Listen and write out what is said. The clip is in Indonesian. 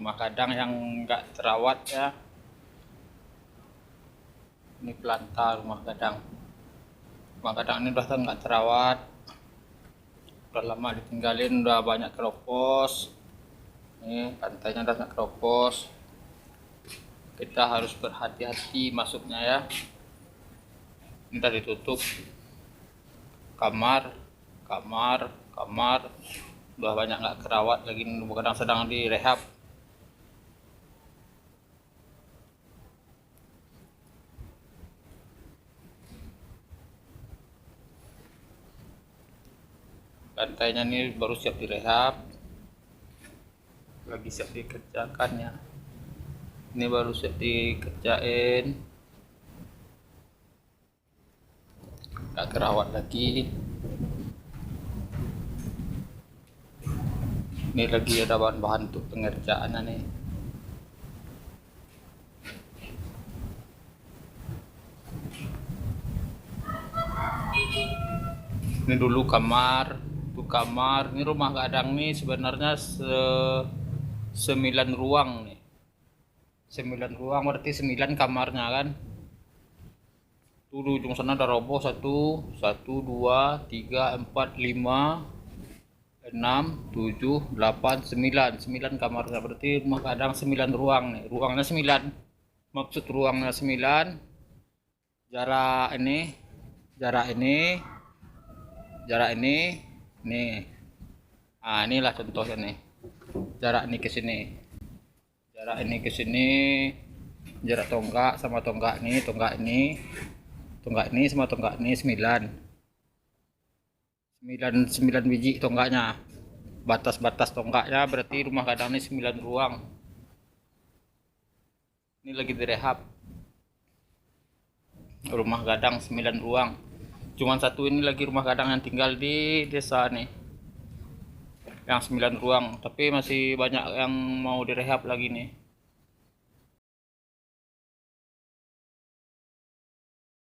rumah gadang yang nggak terawat ya. Ini pelanta rumah gadang. Rumah gadang ini udah nggak terawat, udah lama ditinggalin, udah banyak keropos. Ini lantainya udah nggak keropos. Kita harus berhati-hati masuknya ya. Ini udah ditutup kamar, udah banyak nggak kerawat lagi, kadang sedang direhab. Lantainya ini baru siap direhab, lagi siap dikerjakan ya. Ini baru siap dikerjain, nggak kerawat lagi. Ini lagi ada bahan-bahan untuk pengerjaannya nih. Ini dulu kamar, itu kamar. Ini rumah gadang nih sebenarnya 9 ruang nih. 9 ruang berarti 9 kamarnya kan. Tuh di ujung sana ada roboh 1, 2, 3, 4, 5, 6, 7, 8, 9 kamarnya, berarti rumah gadang 9 ruang nih. Ruangnya 9, maksud ruangnya 9. Jarak ini nih. Nah, inilah contohnya nih. Jarak ini ke sini. Jarak tonggak sama tonggak ini sama tonggak ini 9 biji tonggaknya. Batas-batas tonggaknya berarti rumah gadang ini 9 ruang. Ini lagi direhab. Rumah gadang 9 ruang. Cuman satu ini lagi rumah gadang yang tinggal di desa nih. Yang 9 ruang, tapi masih banyak yang mau direhab lagi nih.